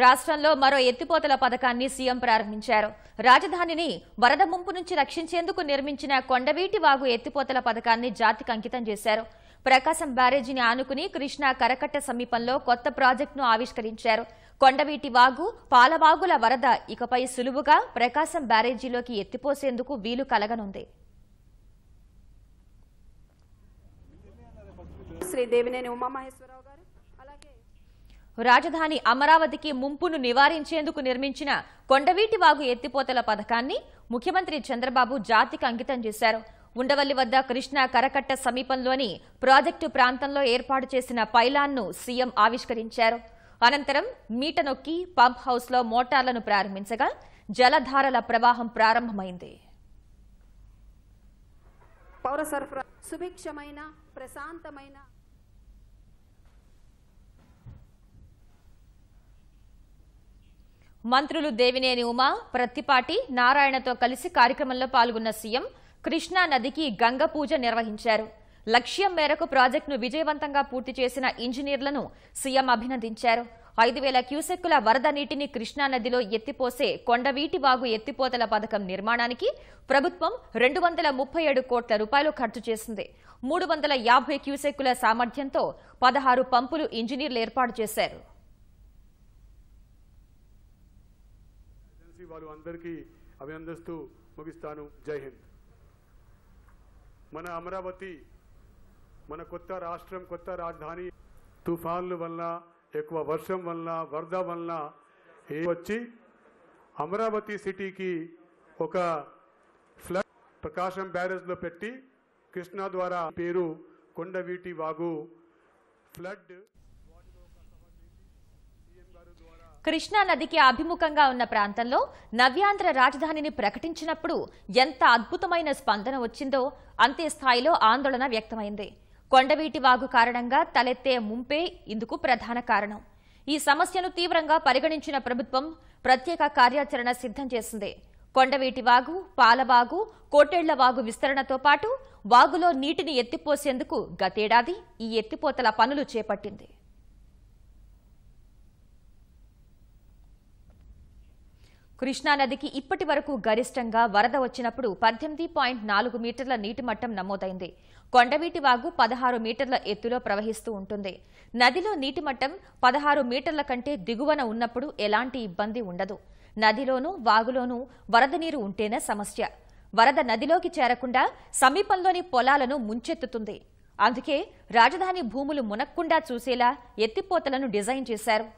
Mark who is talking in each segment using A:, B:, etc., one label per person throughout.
A: రాష్ట్రంలో మరో ఎత్తిపోతల పథకాన్ని సీఎం ప్రారంభించారు. రాజధానిని వరద ముంపు నుంచి రక్షించేందుకు నిర్మించిన కొండవీటి వాగు ఎత్తిపోతల పథకాన్ని జాతికి అంకితం చేశారు. ప్రకాశం బ్యారేజీని ఆనుకుని కృష్ణా కరకట్ట సమీపంలో కొత్త ప్రాజెక్టును ఆవిష్కరించారు. కొండవీటి వాగు, పాలవాగుల వరద ఇకపై సులువుగా ప్రకాశం బ్యారేజీలోకి ఎత్తిపోసేందుకు వీలు కలగనుంది.
B: శ్రీ దేవినేని ఉమామహేశ్వరరావు గారు అలాగే
A: రాజధాని అమరావతికి ముంపును నివారించేందుకు నిర్మించిన కొండవీటి వాగు ఎత్తిపోతల పథకాన్ని ముఖ్యమంత్రి చంద్రబాబు జాతికి అంకితం చేశారు. ఉండవల్లి వద్ద కృష్ణా కరకట్ట సమీపంలోని ప్రాజెక్టు ప్రాంతంలో ఏర్పాటు చేసిన పైలాన్ను సీఎం ఆవిష్కరించారు. అనంతరం మీట నొక్కి పంప్ హౌస్లో మోటార్లను ప్రారంభించగా జలధారల ప్రవాహం ప్రారంభమైంది.
B: పౌర సరఫరా సుభిక్షమైన ప్రశాంతమైన
A: మంత్రులు దేవినేని ఉమా, ప్రత్తిపాటి నారాయణతో కలిసి కార్యక్రమంలో పాల్గొన్న సీఎం కృష్ణా నదికి గంగ పూజ నిర్వహించారు. లక్ష్యం మేరకు ప్రాజెక్టును విజయవంతంగా పూర్తి చేసిన ఇంజనీర్లను సీఎం అభినందించారు. 5,000 క్యూసెక్కుల వరద నీటిని కృష్ణా నదిలో ఎత్తిపోసే కొండవీటి వాగు ఎత్తిపోతల పథకం నిర్మాణానికి ప్రభుత్వం 237 కోట్ల రూపాయలు ఖర్చు చేసింది. 350 క్యూసెక్కుల సామర్థ్యంతో 16 పంపులు ఇంజనీర్లు ఏర్పాటు చేశారు.
C: అందరికీ అభినందిస్తూ ముగిస్తాను. జై హింద్. మన అమరావతి, మన కొత్త రాష్ట్రం, కొత్త రాజధాని తుఫాన్ల వల్ల, ఎక్కువ వర్షం వల్ల, వరద వల్ల వచ్చి అమరావతి సిటీకి ఒక ఫ్లడ్ ప్రకాశం బ్యారేజ్లో పెట్టి కృష్ణా ద్వారా పేరు కొండవీటి వాగు ఫ్లడ్
A: కృష్ణా నదికి అభిముఖంగా ఉన్న ప్రాంతంలో నవ్యాంధ్ర రాజధానిని ప్రకటించినప్పుడు ఎంత అద్భుతమైన స్పందన వచ్చిందో అంతే స్థాయిలో ఆందోళన వ్యక్తమైంది. కొండవీటి వాగు కారణంగా తలెత్తే ముంపే ఇందుకు ప్రధాన కారణం. ఈ సమస్యను తీవ్రంగా పరిగణించిన ప్రభుత్వం ప్రత్యేక కార్యాచరణ సిద్ధం చేసింది. కొండవీటి వాగు, పాలవాగు, కోటేళ్ల వాగు విస్తరణతో పాటు వాగులో నీటిని ఎత్తిపోసేందుకు గతేడాది ఈ ఎత్తిపోతల పనులు చేపట్టింది. కృష్ణానదికి ఇప్పటి వరకు గరిష్టంగా వరద వచ్చినప్పుడు 18.4 మీటర్ల నీటి మట్టం నమోదైంది. కొండవీటి వాగు 16 మీటర్ల ఎత్తులో ప్రవహిస్తూ ఉంటుంది. నదిలో నీటి మట్టం 16 మీటర్ల కంటే దిగువన ఉన్నప్పుడు ఎలాంటి ఇబ్బంది ఉండదు. నదిలోనూ వాగులోనూ వరద నీరు ఉంటేనే సమస్య. వరద నదిలోకి చేరకుండా సమీపంలోని పొలాలను ముంచెత్తుతుంది. అందుకే రాజధాని భూములు మునక్కుండా చూసేలా ఎత్తిపోతలను డిజైన్ చేశారు.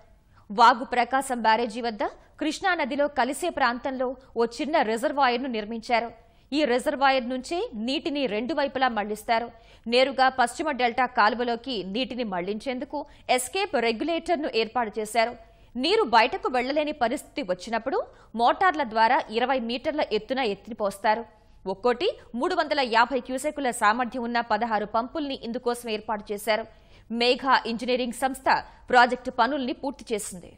A: వాగు ప్రకాశం బ్యారేజీ వద్ద కృష్ణా నదిలో కలిసే ప్రాంతంలో ఓ చిన్న రిజర్వాయర్ను నిర్మించారు. ఈ రిజర్వాయర్ నుంచే నీటిని రెండు వైపులా మళ్లిస్తారు. నేరుగా పశ్చిమ డెల్టా కాలువలోకి నీటిని మళ్లించేందుకు ఎస్కేప్ రెగ్యులేటర్ను ఏర్పాటు చేశారు. నీరు బయటకు వెళ్లలేని పరిస్థితి వచ్చినప్పుడు మోటార్ల ద్వారా 20 మీటర్ల ఎత్తున ఎత్తిపోస్తారు. ఒక్కోటి 350 క్యూసెక్కుల సామర్థ్యం ఉన్న 16 పంపుల్ని ఇందుకోసం ఏర్పాటు చేశారు. మేఘా ఇంజనీరింగ్ సంస్థ ప్రాజెక్టు పనుల్ని పూర్తి చేసింది.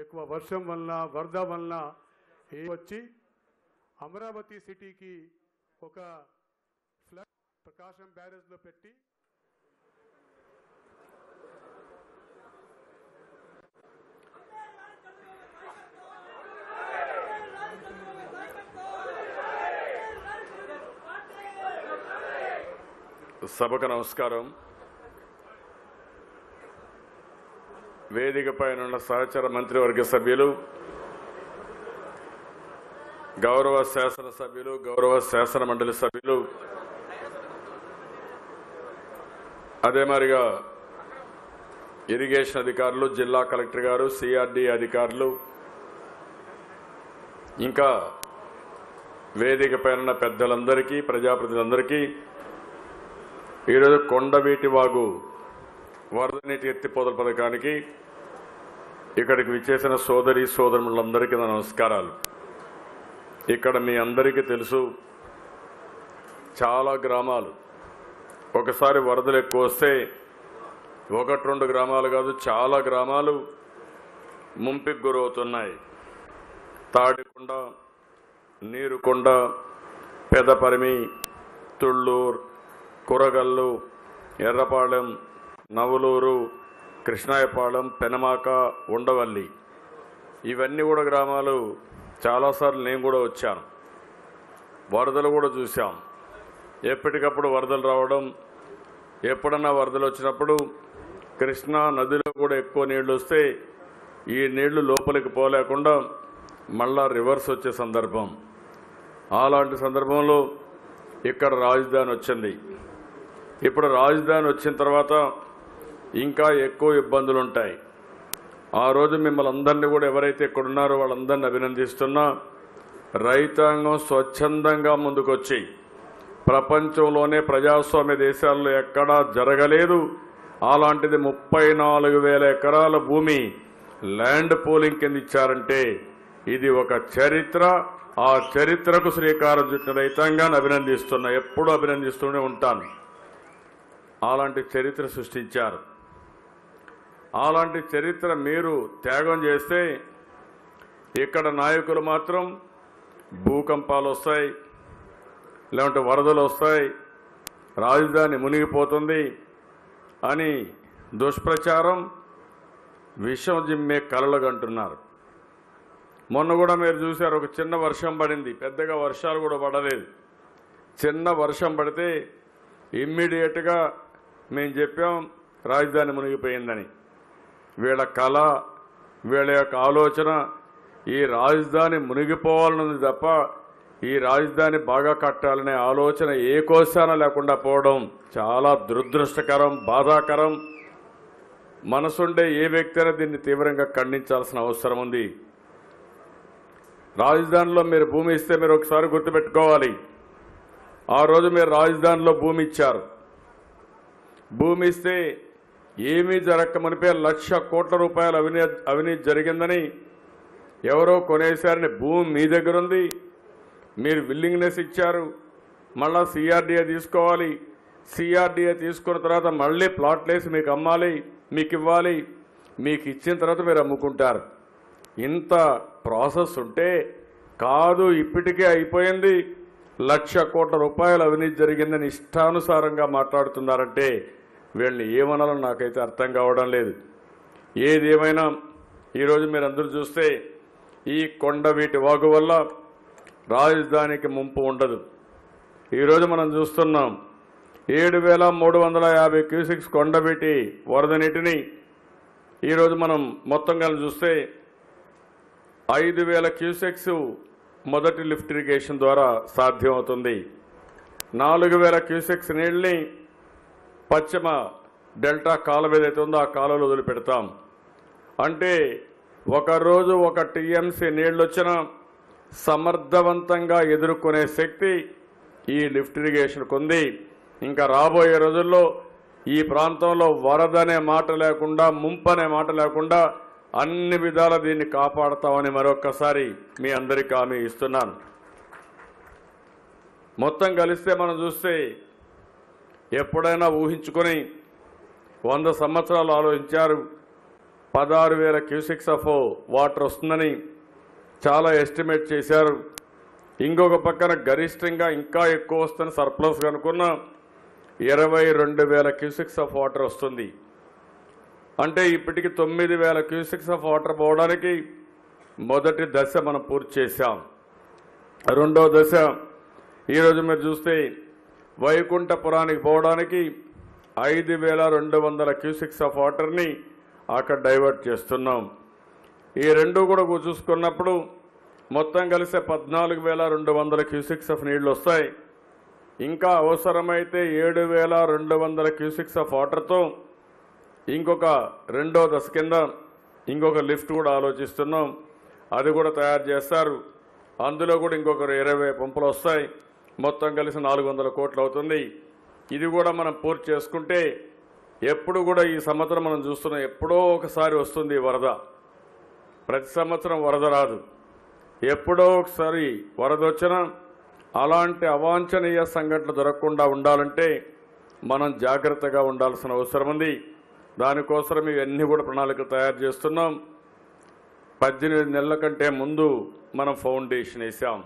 C: ఎక్కువ వర్షం వల్ల, వరద వల్ల వచ్చి అమరావతి సిటీకి ఒక ఫ్లడ్ ప్రకాశం బ్యారేజ్లో పెట్టి
D: సభకు నమస్కారం. వేదికపై ఉన్న సహచర మంత్రివర్గ సభ్యులు, గౌరవ శాసనసభ్యులు, గౌరవ శాసన మండలి సభ్యులు, అదే మాదిరిగా ఇరిగేషన్ అధికారులు, జిల్లా కలెక్టర్ గారు, సిఆర్డీ అధికారులు, ఇంకా వేదికపై ఉన్న పెద్దలందరికీ, ప్రజాప్రతినిధులందరికీ ఈరోజు కొండవీటి వాగు వరద నీటి ఎత్తిపోతల పథకానికి ఇక్కడికి విచ్చేసిన సోదరి సోదరులందరికీ నా నమస్కారాలు. ఇక్కడ మీ అందరికీ తెలుసు, చాలా గ్రామాలు ఒకసారి వరదలు ఎక్కువ వస్తే 1-2 గ్రామాలు కాదు, చాలా గ్రామాలు ముంపుకు గురవుతున్నాయి. తాడికొండ, నీరుకొండ, పెదపరిమి, తుళ్ళూరు, కురగల్లు, ఎర్రపాలెం, నవలూరు, కృష్ణాయపాలెం, పెనమాక, ఉండవల్లి ఇవన్నీ కూడా గ్రామాలు చాలాసార్లు నేను కూడా వచ్చాను. వరదలు కూడా చూసాం. ఎప్పటికప్పుడు వరదలు రావడం, ఎప్పుడన్నా వరదలు వచ్చినప్పుడు కృష్ణా నదిలో కూడా ఎక్కువ నీళ్లు వస్తే ఈ నీళ్లు లోపలికి పోలేకుండా మళ్ళా రివర్స్ వచ్చే సందర్భం. అలాంటి సందర్భంలో ఇక్కడ రాజధాని వచ్చింది. ఇప్పుడు రాజధాని వచ్చిన తర్వాత ఇంకా ఎక్కువ ఇబ్బందులు ఉంటాయి. ఆ రోజు మిమ్మల్ని అందరినీ కూడా ఎవరైతే ఇక్కడ ఉన్నారో వాళ్ళందరినీ అభినందిస్తున్నా. రైతాంగం స్వచ్ఛందంగా ముందుకొచ్చి ప్రపంచంలోనే ప్రజాస్వామ్య దేశాల్లో ఎక్కడా జరగలేదు. అలాంటిది 34,000 ఎకరాల భూమి ల్యాండ్ పూలింగ్ కింద ఇచ్చారంటే ఇది ఒక చరిత్ర. ఆ చరిత్రకు శ్రీకారం చుట్టిన రైతాంగాన్ని అభినందిస్తున్నా, ఎప్పుడూ అభినందిస్తూనే ఉంటాను. అలాంటి చరిత్ర సృష్టించారు. అలాంటి చరిత్ర మీరు త్యాగం చేస్తే ఇక్కడ నాయకులు మాత్రం భూకంపాలు వస్తాయి, లేదంటే వరదలు వస్తాయి, రాజధాని మునిగిపోతుంది అని దుష్ప్రచారం, విషం జిమ్మే కలలు కంటున్నారు. మొన్న కూడా మీరు చూశారు, ఒక చిన్న వర్షం పడింది, పెద్దగా వర్షాలు కూడా పడలేదు. చిన్న వర్షం పడితే ఇమ్మీడియట్గా మేము చెప్పాం రాజధాని మునిగిపోయిందని. వీళ్ళ కళ, వీళ్ళ యొక్క ఆలోచన ఈ రాజధాని మునిగిపోవాలన్నది తప్ప ఈ రాజధాని బాగా కట్టాలనే ఆలోచన ఏ కోశాన లేకుండా పోవడం చాలా దురదృష్టకరం, బాధాకరం. మనసుండే ఏ వ్యక్తి అయినా దీన్ని తీవ్రంగా ఖండించాల్సిన అవసరం ఉంది. రాజధానిలో మీరు భూమి ఇస్తే మీరు ఒకసారి గుర్తుపెట్టుకోవాలి, ఆ రోజు మీరు రాజధానిలో భూమి ఇచ్చారు. భూమి ఇస్తే ఏమీ జరగక మునిపే 1,00,000 కోట్ల రూపాయల అవినీతి జరిగిందని ఎవరో కొనేశారని భూమి మీ దగ్గర ఉంది, మీరు విల్లింగ్నెస్ ఇచ్చారు. మళ్ళా సిఆర్డీఏ తీసుకోవాలి, సిఆర్డీఏ తీసుకున్న తర్వాత మళ్ళీ ప్లాట్లేసి మీకు అమ్మాలి, మీకు ఇవ్వాలి, మీకు ఇచ్చిన తర్వాత మీరు అమ్ముకుంటారు. ఇంత ప్రాసెస్ ఉంటే కాదు ఇప్పటికే అయిపోయింది 1,00,000 కోట్ల రూపాయల అవినీతి జరిగిందని ఇష్టానుసారంగా మాట్లాడుతున్నారంటే వీళ్ళని ఏమనాలో నాకైతే అర్థం కావడం లేదు. ఏదేమైనా ఈరోజు మీరు అందరూ చూస్తే ఈ కొండవీటి వాగు వల్ల రాజధానికి ముంపు ఉండదు. ఈరోజు మనం చూస్తున్నాం 7,350 క్యూసెక్స్ కొండవీటి వరద నీటిని ఈరోజు మనం మొత్తం కలిసి చూస్తే 5,000 క్యూసెక్స్ మొదటి లిఫ్ట్ ఇరిగేషన్ ద్వారా సాధ్యమవుతుంది. 4,000 క్యూసెక్స్ నీళ్ళని పశ్చిమ డెల్టా కాలువ ఏదైతే ఉందో ఆ కాలువలో వదిలిపెడతాం. అంటే ఒకరోజు 1 టీఎంసీ నీళ్లు వచ్చినా సమర్థవంతంగా ఎదుర్కొనే శక్తి ఈ లిఫ్ట్ ఇరిగేషన్కు ఉంది. ఇంకా రాబోయే రోజుల్లో ఈ ప్రాంతంలో వరద అనే మాట లేకుండా, ముంపు అనే మాట లేకుండా అన్ని విధాల దీన్ని కాపాడతామని మరొక్కసారి మీ అందరికీ హామీ ఇస్తున్నాను. మొత్తం కలిస్తే మనం చూస్తే ఎప్పుడైనా ఊహించుకొని 100 సంవత్సరాలు ఆలోచించారు 16,000 క్యూసెక్స్ ఆఫ్ వాటర్ వస్తుందని చాలా ఎస్టిమేట్ చేశారు. ఇంకొక పక్కన గరిష్టంగా ఇంకా ఎక్కువ వస్తుంది సర్ప్లస్ కనుకున్న 22,000 క్యూసెక్స్ ఆఫ్ వాటర్ వస్తుంది. అంటే ఇప్పటికి 9,000 క్యూసెక్స్ ఆఫ్ వాటర్ పోవడానికి మొదటి దశ మనం పూర్తి చేశాం. రెండో దశ ఈరోజు మీరు చూస్తే వైకుంఠపురానికి పోవడానికి 5,200 క్యూసెక్స్ ఆఫ్ వాటర్ని అక్కడ డైవర్ట్ చేస్తున్నాం. ఈ రెండు కూడా చూసుకున్నప్పుడు మొత్తం కలిసే 14,200 క్యూసెక్స్ ఆఫ్ నీళ్లు వస్తాయి. ఇంకా అవసరమైతే 7,200 క్యూసెక్స్ ఆఫ్ వాటర్తో ఇంకొక రెండో దశ కింద ఇంకొక లిఫ్ట్ కూడా ఆలోచిస్తున్నాం. అది కూడా తయారు చేస్తారు. అందులో కూడా ఇంకొక 20 పంపులు వస్తాయి. మొత్తం కలిసి 400 కోట్లు అవుతుంది. ఇది కూడా మనం పూర్తి చేసుకుంటే ఎప్పుడు కూడా ఈ సంవత్సరం మనం చూస్తున్నాం ఎప్పుడో ఒకసారి వస్తుంది వరద. ప్రతి సంవత్సరం వరద రాదు, ఎప్పుడో ఒకసారి వరద వచ్చినా అలాంటి అవాంఛనీయ సంఘటనలు జరగకుండా ఉండాలంటే మనం జాగ్రత్తగా ఉండాల్సిన అవసరం ఉంది. దానికోసం ఇవన్నీ కూడా ప్రణాళికలు తయారు చేస్తున్నాం. 18 నెలల కంటే ముందు మనం ఫౌండేషన్ వేసాం.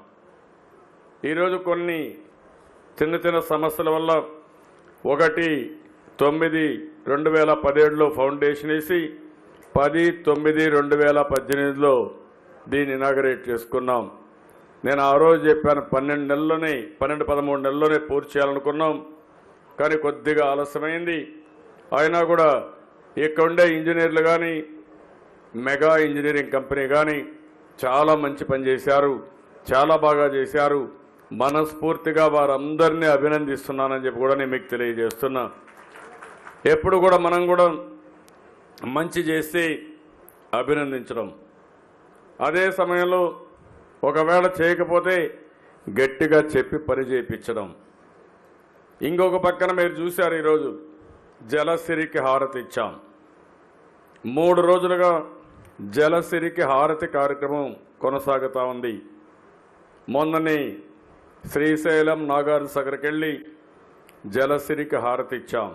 D: ఈరోజు కొన్ని చిన్న చిన్న సమస్యల వల్ల 1/9/2017లో ఫౌండేషన్ వేసి 10/9/2018లో దీన్ని ఇనాగరేట్ చేసుకున్నాం. నేను ఆ రోజు చెప్పాను 12-13 నెలల్లోనే పూర్తి చేయాలనుకున్నాం. కానీ కొద్దిగా ఆలస్యమైంది. అయినా కూడా ఇక్కడ ఉండే ఇంజనీర్లు కానీ మెగా ఇంజనీరింగ్ కంపెనీ కానీ చాలా మంచి పని చేశారు, చాలా బాగా చేశారు. మనస్ఫూర్తిగా వారందరినీ అభినందిస్తున్నానని చెప్పి కూడా నేను మీకు తెలియజేస్తున్నా. ఎప్పుడు కూడా మనం కూడా మంచి చేసి అభినందించడం, అదే సమయంలో ఒకవేళ చేయకపోతే గట్టిగా చెప్పి పని చేయించడం. ఇంకొక పక్కన మీరు చూశారు, ఈరోజు జలసిరికి హారతి ఇచ్చాం. 3 రోజులుగా జలసిరికి హారతి కార్యక్రమం కొనసాగుతూ ఉంది. మొన్ననే శ్రీశైలం నాగార్జునసాగర్కి వెళ్ళి జలసిరికి హారతి ఇచ్చాం.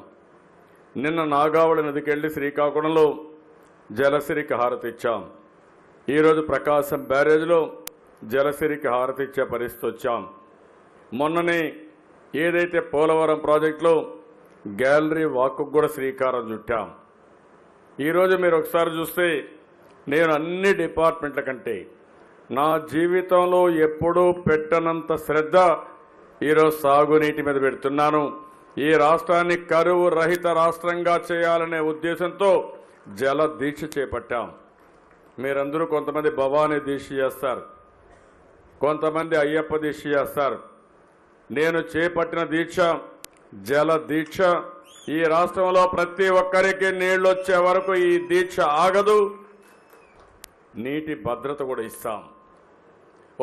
D: నిన్న నాగావళి నదికి వెళ్ళి శ్రీకాకుళంలో జలసిరికి హారతి ఇచ్చాం. ఈరోజు ప్రకాశం బ్యారేజ్లో జలసిరికి హారతి ఇచ్చే పరిస్థితి వచ్చాం. మొన్ననే ఏదైతే పోలవరం ప్రాజెక్టులో గ్యాలరీ వాక్కు కూడా శ్రీకారం చుట్టాం. ఈరోజు మీరు ఒకసారి చూస్తే నేను అన్ని డిపార్ట్మెంట్ల కంటే నా జీవితంలో ఎప్పుడూ పెట్టనంత శ్రద్ధ ఈరోజు సాగునీటి మీద పెడుతున్నాను. ఈ రాష్ట్రాన్ని కరువు రహిత రాష్ట్రంగా చేయాలనే ఉద్దేశంతో జల దీక్ష చేపట్టాం. మీరందరూ కొంతమంది భవానీ దీక్ష చేస్తారు, కొంతమంది అయ్యప్ప దీక్ష చేస్తారు. నేను చేపట్టిన దీక్ష జల దీక్ష. ఈ రాష్ట్రంలో ప్రతి ఒక్కరికి నీళ్లు వచ్చే వరకు ఈ దీక్ష ఆగదు. నీటి భద్రత కూడా ఇస్తాం.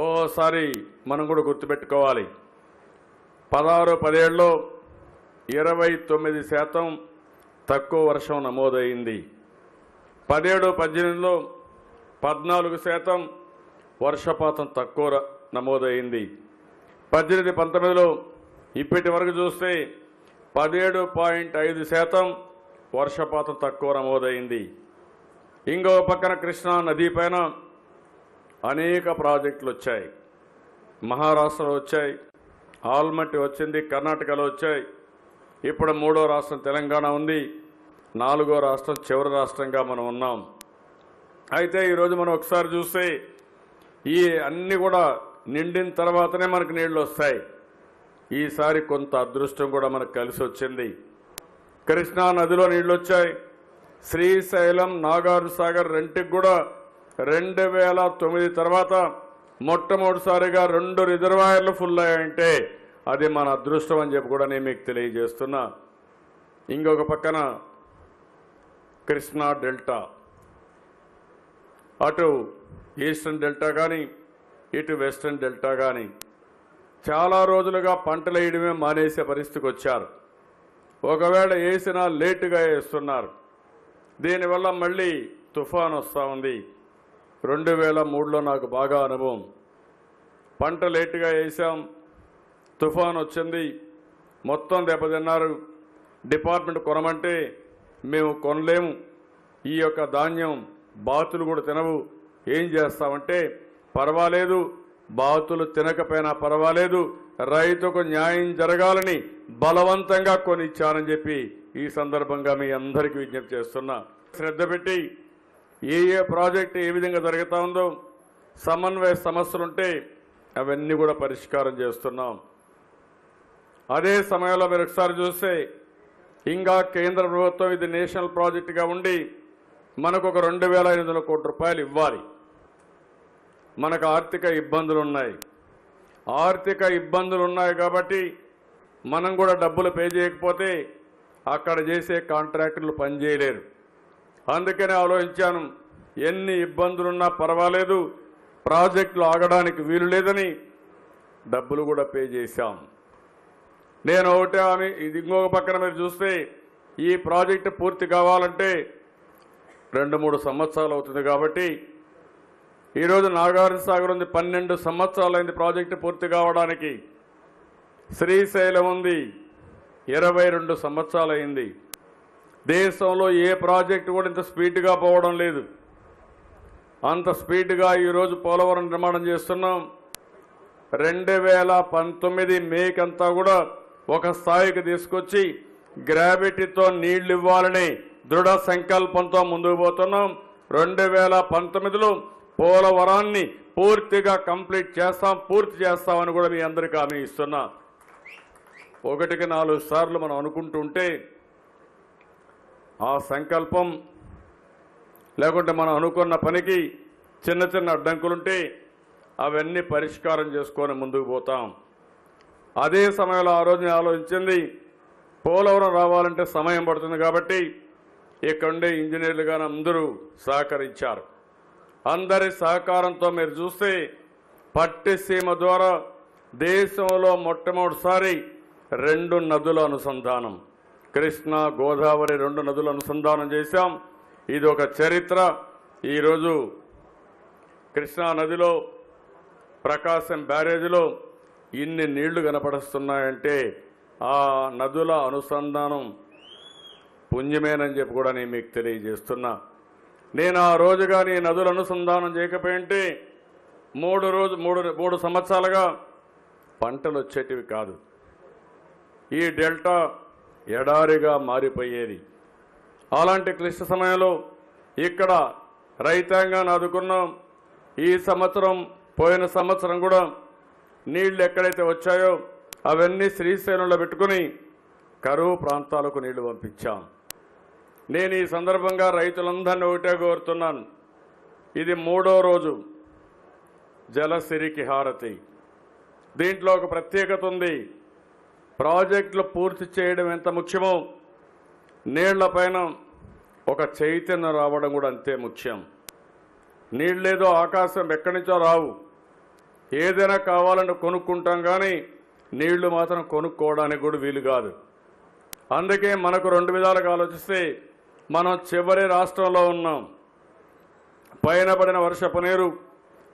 D: ఓసారి మనం కూడా గుర్తుపెట్టుకోవాలి, 16-17లో 29% తక్కువ వర్షం నమోదైంది. 17-18లో 14% వర్షపాతం తక్కువ నమోదైంది. 18-19లో ఇప్పటి వరకు చూస్తే 17.5% వర్షపాతం తక్కువ నమోదైంది. ఇంకో పక్కన కృష్ణా నది పైన అనేక ప్రాజెక్టులు వచ్చాయి. మహారాష్ట్రలో వచ్చాయి, ఆల్మట్టి వచ్చింది, కర్ణాటకలో వచ్చాయి. ఇప్పుడు 3వ రాష్ట్రం తెలంగాణ ఉంది, 4వ రాష్ట్రం చివరి రాష్ట్రంగా మనం ఉన్నాం. అయితే ఈరోజు మనం ఒకసారి చూస్తే ఈ అన్ని కూడా నిండిన తర్వాతనే మనకు నీళ్లు వస్తాయి. ఈసారి కొంత అదృష్టం కూడా మనకు కలిసి వచ్చింది. కృష్ణా నదిలో నీళ్లు వచ్చాయి. శ్రీశైలం నాగార్జునసాగర్ రెంటికి కూడా 2009 తర్వాత మొట్టమొదటిసారిగా 2 రిజర్వాయర్లు ఫుల్ అయ్యాయంటే అది మన అదృష్టం అని చెప్పి కూడా నేను మీకు తెలియజేస్తున్నా. ఇంకొక పక్కన కృష్ణా డెల్టా, అటు ఈస్టర్న్ డెల్టా కానీ ఇటు వెస్టర్న్ డెల్టా కానీ చాలా రోజులుగా పంటలు వేయడమే మానేసే పరిస్థితికి వచ్చారు. ఒకవేళ వేసినా లేటుగా వేస్తున్నారు. దీనివల్ల మళ్ళీ తుఫాన్ వస్తూ ఉంది. 2003లో నాకు బాగా అనుభవం. పంట లేటుగా వేసాం, తుఫాన్ వచ్చింది, మొత్తం దెబ్బతిన్నారు. డిపార్ట్మెంట్ కొనమంటే మేము కొనలేము, ఈ యొక్క ధాన్యం బాతులు కూడా తినవు, ఏం చేస్తామంటే పర్వాలేదు, బాతులు తినకపోయినా పర్వాలేదు, రైతుకు న్యాయం జరగాలని బలవంతంగా కొనిచ్చానని చెప్పి ఈ సందర్భంగా మీ అందరికీ విజ్ఞప్తి చేస్తున్నా. శ్రద్ధ పెట్టి ఏ ప్రాజెక్టు ఏ విధంగా జరుగుతూ ఉందో, సమన్వయ సమస్యలుంటే అవన్నీ కూడా పరిష్కారం చేస్తున్నాం. అదే సమయంలో మీరు ఒకసారి చూస్తే ఇంకా కేంద్ర ప్రభుత్వం ఇది నేషనల్ ప్రాజెక్టుగా ఉండి మనకు ఒక 2,500 కోట్ల రూపాయలు ఇవ్వాలి. మనకు ఆర్థిక ఇబ్బందులు ఉన్నాయి. ఆర్థిక ఇబ్బందులు ఉన్నాయి కాబట్టి మనం కూడా డబ్బులు పే చేయకపోతే అక్కడ చేసే కాంట్రాక్టర్లు పనిచేయలేరు. అందుకనే ఆలోచించాను, ఎన్ని ఇబ్బందులున్నా పర్వాలేదు, ప్రాజెక్టులు ఆగడానికి వీలు లేదని డబ్బులు కూడా పే చేశాం. నేను ఒకటే ఆమె, ఇది ఇంకొక పక్కన మీరు చూస్తే ఈ ప్రాజెక్టు పూర్తి కావాలంటే 2-3 సంవత్సరాలు అవుతుంది. కాబట్టి ఈరోజు నాగార్జునసాగర్ ఉంది, 12 సంవత్సరాలైంది ప్రాజెక్టు పూర్తి కావడానికి. శ్రీశైలం ఉంది, 22 సంవత్సరాలైంది. దేశంలో ఏ ప్రాజెక్టు కూడా ఇంత స్పీడ్గా పోవడం లేదు. అంత స్పీడ్గా ఈరోజు పోలవరం నిర్మాణం చేస్తున్నాం. 2019 మేకంతా కూడా ఒక స్థాయికి తీసుకొచ్చి గ్రావిటీతో నీళ్లు ఇవ్వాలని దృఢ సంకల్పంతో ముందుకు పోతున్నాం. 2019లో పోలవరాన్ని పూర్తిగా కంప్లీట్ చేస్తాం, పూర్తి చేస్తామని కూడా మీ అందరికీ హామీ ఇస్తున్నా. 1కి 4 సార్లు మనం అనుకుంటుంటే ఆ సంకల్పం లేకుంటే మనం అనుకున్న పనికి చిన్న చిన్న అడ్డంకులుంటే అవన్నీ పరిష్కారం చేసుకొని ముందుకు పోతాం. అదే సమయంలో ఆ రోజు నేను ఆలోచించింది, పోలవరం రావాలంటే సమయం పడుతుంది కాబట్టి ఇక్కడుండే ఇంజనీర్లు కానీ అందరూ సహకరించారు. అందరి సహకారంతో మీరు చూస్తే పట్టిసీమ ద్వారా దేశంలో మొట్టమొదటిసారి 2 నదుల అనుసంధానం, కృష్ణా గోదావరి 2 నదుల అనుసంధానం చేశాం. ఇది ఒక చరిత్ర. ఈరోజు కృష్ణా నదిలో ప్రకాశం బ్యారేజీలో ఇన్ని నీళ్లు కనపడుస్తున్నాయంటే ఆ నదుల అనుసంధానం పుణ్యమేనని చెప్పి కూడా నేను మీకు తెలియజేస్తున్నా. నేను ఆ రోజు కానీ నదుల అనుసంధానం చేయకపోయింటే 3 సంవత్సరాలుగా పంటలు వచ్చేటివి కాదు. ఈ డెల్టా ఎడారిగా మారిపోయేది. అలాంటి క్లిష్ట సమయంలో ఇక్కడ రైతాంగాన్ని ఆదుకున్నాం. ఈ సంవత్సరం పోయిన సంవత్సరం కూడా నీళ్లు ఎక్కడైతే వచ్చాయో అవన్నీ శ్రీశైలంలో పెట్టుకుని కరువు ప్రాంతాలకు నీళ్లు పంపించాం. నేను ఈ సందర్భంగా రైతులందరినీ ఒకటే కోరుతున్నాను, ఇది 3వ రోజు జలసిరికి హారతి. దీంట్లో ఒక ప్రత్యేకత ఉంది. ప్రాజెక్టులు పూర్తి చేయడం ఎంత ముఖ్యమో నీళ్లపైన ఒక చైతన్యం రావడం కూడా అంతే ముఖ్యం. నీళ్ళేదో ఆకాశం ఎక్కడి నుంచో రావు. ఏదైనా కావాలంటే కొనుక్కుంటాం కానీ నీళ్లు మాత్రం కొనుక్కోవడానికి కూడా వీలు కాదు. అందుకే మనకు 2 విధాలుగా ఆలోచిస్తే మనం చివరి రాష్ట్రంలో ఉన్నాం. పైన పడిన వర్షపు నీరు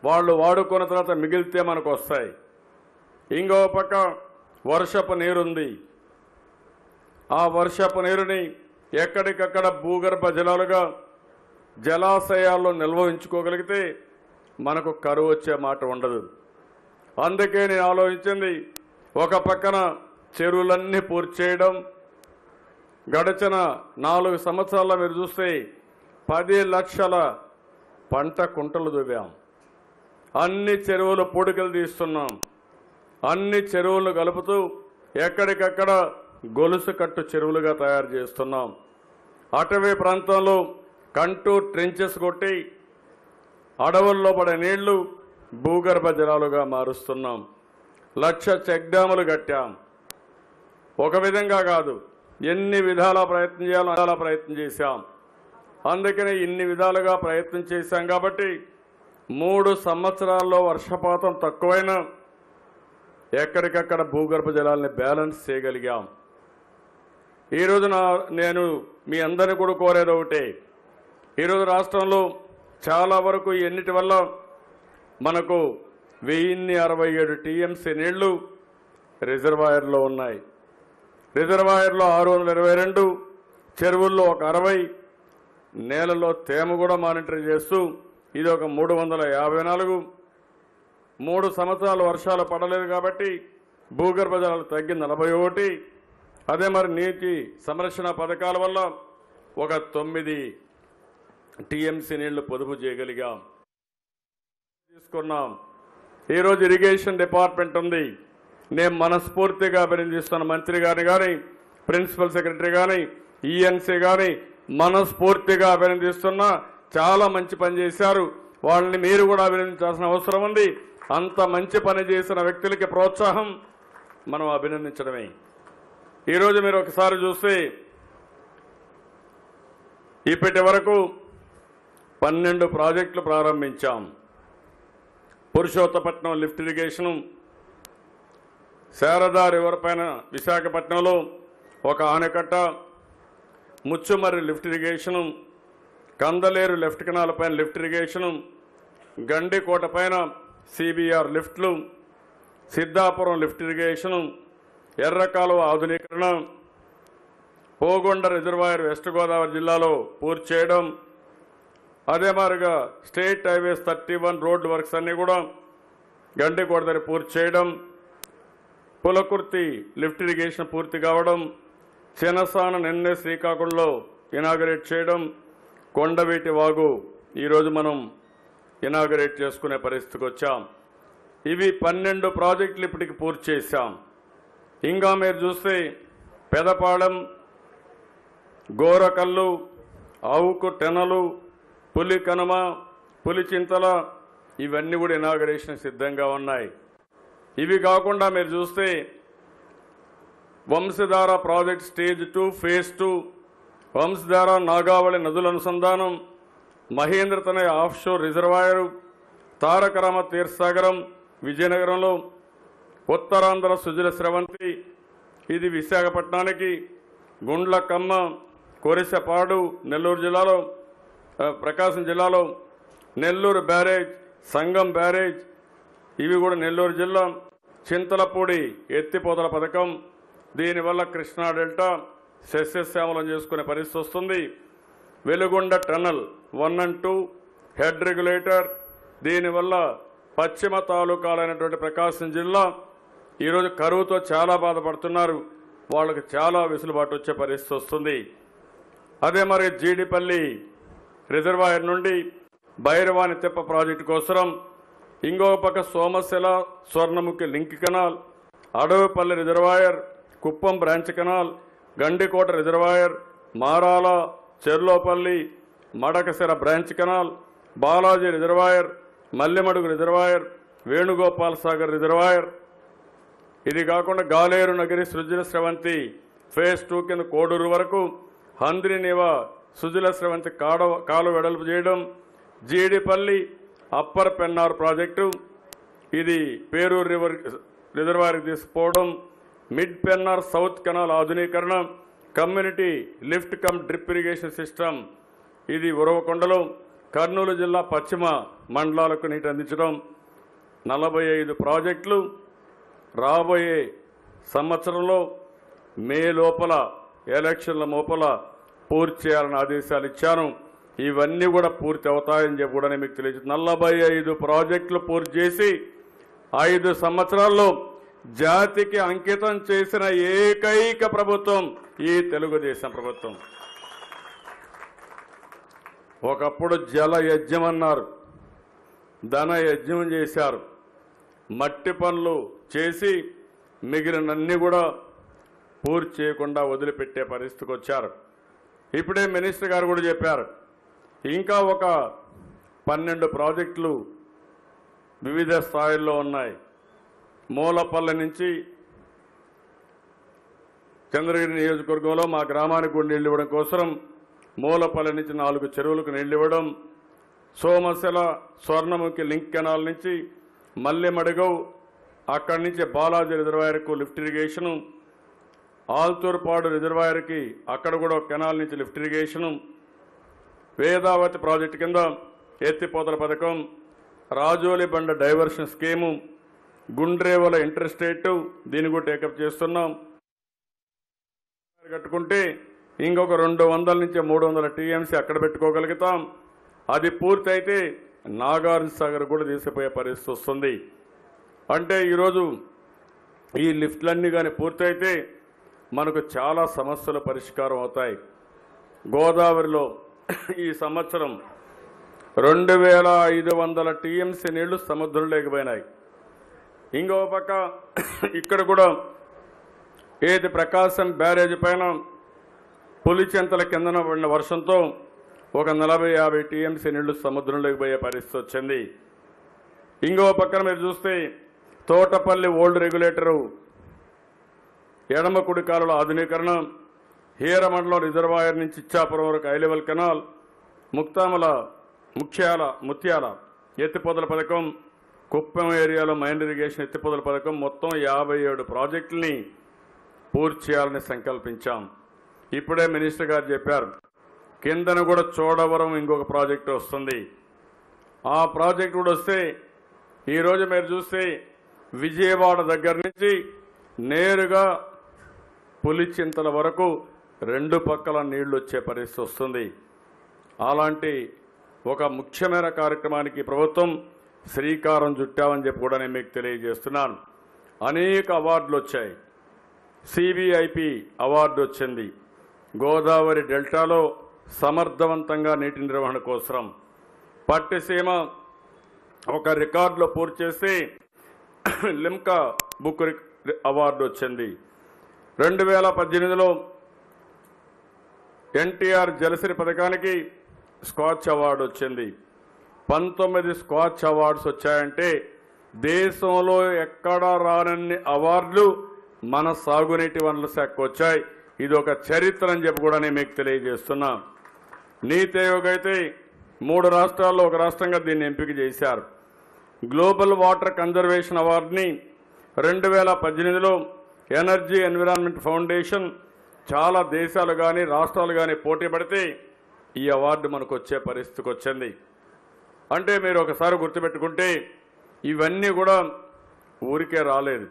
D: వాళ్ళు వాడుకున్న తర్వాత మిగిలితే మనకు వస్తాయి. ఇంకో పక్క వర్షపు నీరుంది. ఆ వర్షపు నీరుని ఎక్కడికక్కడ భూగర్భ జలాలుగా జలాశయాల్లో నిల్వ ఉంచుకోగలిగితే మనకు కరువు వచ్చే మాట ఉండదు. అందుకే నేను ఆలోచించింది, ఒక పక్కన చెరువులన్నీ పూర్తి చేయడం. గడిచిన 4 సంవత్సరాల్లో మీరు చూస్తే 10 లక్షల పంట కుంటలు దువ్వాం. అన్ని చెరువులు పూడికలు తీస్తున్నాం. అన్ని చెరువులు కలుపుతూ ఎక్కడికక్కడ గొలుసు కట్టు చెరువులుగా తయారు చేస్తున్నాం. అటవీ ప్రాంతంలో కంటూర్ ట్రెంచెస్ కొట్టి అడవుల్లో పడే నీళ్లు భూగర్భ జలాలుగా మారుస్తున్నాం. 1,00,000 చెక్ డ్యాములు కట్టాం. ఒక విధంగా కాదు, ఎన్ని విధాల ప్రయత్నం చేయాలో అలా ప్రయత్నం చేశాం. అందుకనే ఇన్ని విధాలుగా ప్రయత్నం చేశాం కాబట్టి 3 సంవత్సరాల్లో వర్షపాతం తక్కువైనా ఎక్కడికక్కడ భూగర్భ జలాల్ని బ్యాలెన్స్ చేయగలిగాం. ఈరోజు నేను మీ అందరినీ కూడా కోరేది ఒకటే, ఈరోజు రాష్ట్రంలో చాలా వరకు ఎన్నిటి వల్ల మనకు 1067 టీఎంసీ నీళ్లు రిజర్వాయర్లో ఉన్నాయి. రిజర్వాయర్లో 622, చెరువుల్లో ఒక 60, నేలలో తేమ కూడా మానిటర్ చేస్తూ ఇది ఒక 354. 3 సంవత్సరాలు వర్షాలు పడలేదు కాబట్టి భూగర్భ జలాలు తగ్గి 41. అదే మరి నీటి సంరక్షణ పథకాల వల్ల ఒక 9 టీఎంసీ నీళ్లు పొదుపు చేయగలిగాం. తీసుకున్నాం. ఈరోజు ఇరిగేషన్ డిపార్ట్మెంట్ ఉంది. నేను మనస్ఫూర్తిగా అభినందిస్తున్న మంత్రి గారిని కానీ, ప్రిన్సిపల్ సెక్రటరీ కానీ, ఈఎన్సీ కానీ మనస్ఫూర్తిగా అభినందిస్తున్నా. చాలా మంచి పని చేశారు. వాళ్ళని మీరు కూడా అభినందించాల్సిన అవసరం ఉంది. అంత మంచి పని చేసిన వ్యక్తులకి ప్రోత్సాహం మనం అభినందించడమే. ఈరోజు మీరు ఒకసారి చూస్తే ఇప్పటి వరకు 12 ప్రాజెక్టులు ప్రారంభించాం. Purushottapatnam lift irrigation, Sharada river పైన విశాఖపట్నంలో ఒక ఆనకట్ట, Muchumarri lift irrigation, Kandaleru left canal పైన లిఫ్ట్ ఇరిగేషను, గండికోట పైన సిబిఆర్ లిఫ్ట్లు, సిద్ధాపురం లిఫ్ట్ ఇరిగేషను, ఎర్రకాలువ ఆధునీకరణ, పోగొండ రిజర్వాయర్ వెస్ట్ గోదావరి జిల్లాలో పూర్తి చేయడం, అదే మాదిరిగా స్టేట్ హైవేస్ 31 రోడ్ వర్క్స్ అన్ని కూడా గండికోట దగ్గర పూర్తి చేయడం, పులకుర్తి లిఫ్ట్ ఇరిగేషన్ పూర్తి కావడం, చినసాన నిన్నే శ్రీకాకుళంలో ఇనాగరేట్ చేయడం, కొండవీటి వాగు ఈరోజు మనం ఇనాగరేట్ చేసుకునే పరిస్థితికి వచ్చాం. ఇవి 12 ప్రాజెక్టులు ఇప్పటికి పూర్తి చేశాం. ఇంకా మీరు చూస్తే పెదపాళెం, గోరకల్లు, ఆవుకు టెనలు, పులి కనుమ, పులిచింతల ఇవన్నీ కూడా ఇనాగరేషన్ సిద్ధంగా ఉన్నాయి. ఇవి కాకుండా మీరు చూస్తే Vamsadhara project stage 2 phase 2, Vamsadhara Nagavali నదుల అనుసంధానం, మహేంద్ర తనయ ఆఫ్షోర్ రిజర్వాయర్, తారకరామ తీర్థసాగరం విజయనగరంలో, ఉత్తరాంధ్ర సుజల స్రవంతి ఇది విశాఖపట్నానికి, గుండ్లకమ్మ, కొరిసపాడు నెల్లూరు జిల్లాలో, ప్రకాశం జిల్లాలో, నెల్లూరు బ్యారేజ్, సంగం బ్యారేజ్ ఇవి కూడా నెల్లూరు జిల్లా, చింతలపూడి ఎత్తిపోతల పథకం దీనివల్ల కృష్ణా డెల్టా సస్యశ్యామలం చేసుకునే పరిస్థితి వస్తుంది. Veligonda tunnel 1 and 2 head regulator దీనివల్ల పశ్చిమ తాలూకాలైనటువంటి ప్రకాశం జిల్లా ఈరోజు కరువుతో చాలా బాధపడుతున్నారు. వాళ్ళకి చాలా వెసులుబాటు వచ్చే పరిస్థితి వస్తుంది. అదే మరి జీడిపల్లి రిజర్వాయర్ నుండి భైరవాణి తెప్ప ప్రాజెక్టు కోసం, ఇంకో పక్క Somasila Swarnamukhi link canal, Adavipalli reservoir, Kuppam branch canal, Gandikota reservoir, Marala, Cherlopalli, Madakasira branch canal, Balaji reservoir, Mallemadugu reservoir, Venugopal Sagar reservoir. ఇది కాకుండా గాలేరు నగరి సృజల స్రవంతి ఫేజ్ 2 కింద కోడూరు వరకు, హంద్రినివా సుజల స్రవంతి కాలు వెడల్పు చేయడం, జీడిపల్లి అప్పర్ పెన్నార్ ప్రాజెక్టు ఇది పేరూరు రిజర్వాయర్కి తీసుకుపోవడం, మిడ్ పెన్నార్ సౌత్ కెనాల్ ఆధునీకరణ, community lift come drip irrigation system ఇది ఉరవకొండలో, కర్నూలు జిల్లా పశ్చిమ మండలాలకు నీటి అందించడం. 45 ప్రాజెక్టులు రాబోయే సంవత్సరంలో మే లోపల ఎలక్షన్ల లోపల పూర్తి చేయాలని ఆదేశాలు ఇచ్చాను. ఇవన్నీ కూడా పూర్తి అవుతాయని చెప్పి కూడా మీకు తెలియదు. 45 ప్రాజెక్టులు పూర్తి చేసి 5 సంవత్సరాల్లో జాతికి అంకితం చేసిన ఏకైక ప్రభుత్వం ఈ తెలుగుదేశం ప్రభుత్వం. ఒకప్పుడు జల యజ్ఞం అన్నారు, ధన యజ్ఞం చేశారు. మట్టి పనులు చేసి మిగిలినన్నీ కూడా పూర్తి చేయకుండా వదిలిపెట్టే పరిస్థితికి వచ్చారు. ఇప్పుడే మినిస్టర్ గారు కూడా చెప్పారు, ఇంకా ఒక 12 ప్రాజెక్టులు వివిధ స్థాయిల్లో ఉన్నాయి. మూలపల్లి నుంచి చంద్రగిరి నియోజకవర్గంలో మా గ్రామానికి కూడా నీళ్లు ఇవ్వడం కోసం మూలపల్లి నుంచి 4 చెరువులకు నీళ్లు ఇవ్వడం, సోమశిల స్వర్ణముఖి లింక్ కెనాల్ నుంచి మల్లెమడుగవు అక్కడి నుంచి బాలాజీ రిజర్వాయర్కు లిఫ్ట్ ఇరిగేషను, ఆల్తూర్పాడు రిజర్వాయర్కి అక్కడ కూడా కెనాల్ నుంచి లిఫ్ట్ ఇరిగేషను, వేదావతి ప్రాజెక్టు కింద ఎత్తిపోతల పథకం, రాజోలి బండ diversion scheme, Gundrevula inter state దీన్ని కూడా టేకప్ చేస్తున్నాం. కట్టుకుంటే ఇంకొక 200 నుంచి 300 టీఎంసీ అక్కడ పెట్టుకోగలుగుతాం. అది పూర్తయితే నాగార్జున సాగర్ కూడా తీసుకుపోయే పరిస్థితి వస్తుంది. అంటే ఈరోజు ఈ లిఫ్ట్లన్నీ కానీ పూర్తయితే మనకు చాలా సమస్యలు పరిష్కారం అవుతాయి. గోదావరిలో ఈ సంవత్సరం 2500 టీఎంసీ నీళ్లు సముద్రంలోకి పోయినాయి. ఇంకో పక్క ఇక్కడ కూడా ఏది ప్రకాశం బ్యారేజ్ పైన పులిచెంతల కిందన పడిన వర్షంతో ఒక 40-50 టీఎంసీ నీళ్లు సముద్రంలోకి పోయే పరిస్థితి వచ్చింది. ఇంకో పక్కన మీరు చూస్తే తోటపల్లి ఓల్డ్ రెగ్యులేటరు ఎడమ కుడి కాలువల ఆధునీకరణ, హీరమండలం రిజర్వాయర్ నుంచి ఇచ్చాపురం వరకు హై లెవెల్ కెనాల్, ముత్యాల ఎత్తిపోతల పథకం, కుప్పం ఏరియాలో మైన్ ఇరిగేషన్ ఎత్తిపోతల పథకం మొత్తం 57 ప్రాజెక్టుల్ని పూర్తి చేయాలని సంకల్పించాం. ఇప్పుడే మినిస్టర్ గారు చెప్పారు, కిందన కూడా చోడవరం ఇంకొక ప్రాజెక్టు వస్తుంది. ఆ ప్రాజెక్టు కూడా వస్తే ఈరోజు మీరు చూస్తే విజయవాడ దగ్గర నుంచి నేరుగా పులిచింతల వరకు 2 పక్కల నీళ్లు వచ్చే పరిస్థితి వస్తుంది. అలాంటి ఒక ముఖ్యమైన కార్యక్రమానికి ప్రభుత్వం శ్రీకారం చుట్టామని చెప్పి కూడా నేను మీకు తెలియజేస్తున్నాను. అనేక అవార్డులు వచ్చాయి. సిబిఐపి అవార్డు వచ్చింది. గోదావరి డెల్టాలో సమర్థవంతంగా నీటి నిర్వహణ కోసం పట్టిసీమ ఒక రికార్డులో పూర్తి చేసి లిమ్కా బుక్ అవార్డు వచ్చింది. 2018లో ఎన్టీఆర్ జలసిరి పథకానికి స్కాచ్ అవార్డు వచ్చింది. 19 స్కాచ్ అవార్డ్స్ వచ్చాయంటే దేశంలో ఎక్కడా రానన్ని అవార్డులు మన సాగునీటి వనరుల శాఖకు వచ్చాయి. ఇది ఒక చరిత్ర అని చెప్పి కూడా నేను మీకు తెలియజేస్తున్నా. నీతి ఆయోగ్ అయితే 3 రాష్ట్రాల్లో ఒక రాష్ట్రంగా దీన్ని ఎంపిక చేశారు. గ్లోబల్ వాటర్ కన్జర్వేషన్ అవార్డుని 2018లో ఎనర్జీ ఎన్విరాన్మెంట్ ఫౌండేషన్ చాలా దేశాలు కానీ రాష్ట్రాలు కానీ పోటీ పడితే ఈ అవార్డు మనకు వచ్చే పరిస్థితికి వచ్చింది. అంటే మీరు ఒకసారి గుర్తుపెట్టుకుంటే ఇవన్నీ కూడా ఊరికే రాలేదు,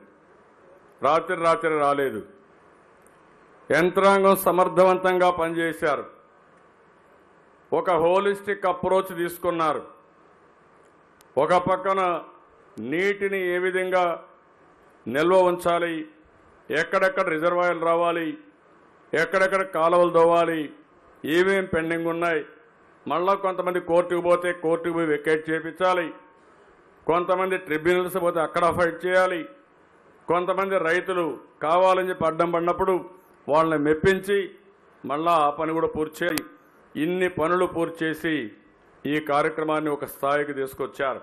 D: రాత్రి రాలేదు. యంత్రాంగం సమర్థవంతంగా పనిచేశారు. ఒక హోలిస్టిక్ అప్రోచ్ తీసుకున్నారు. ఒక పక్కన నీటిని ఏ విధంగా నిల్వ ఉంచాలి, ఎక్కడెక్కడ రిజర్వాయర్లు రావాలి, ఎక్కడెక్కడ కాలువలు దోవాలి, ఏమేం పెండింగ్ ఉన్నాయి, మళ్ళా కొంతమంది కోర్టుకు పోతే కోర్టుకు పోయి వెకేట్ చేయించాలి, కొంతమంది ట్రిబ్యునల్స్ పోతే అక్కడ ఫైట్ చేయాలి, కొంతమంది రైతులు కావాలని చెప్పి అడ్డం పడినప్పుడు వాళ్ళని మెప్పించి మళ్ళా ఆ పని కూడా పూర్తి చేయాలి. ఇన్ని పనులు పూర్తి చేసి ఈ కార్యక్రమాన్ని ఒక స్థాయికి తీసుకొచ్చారు.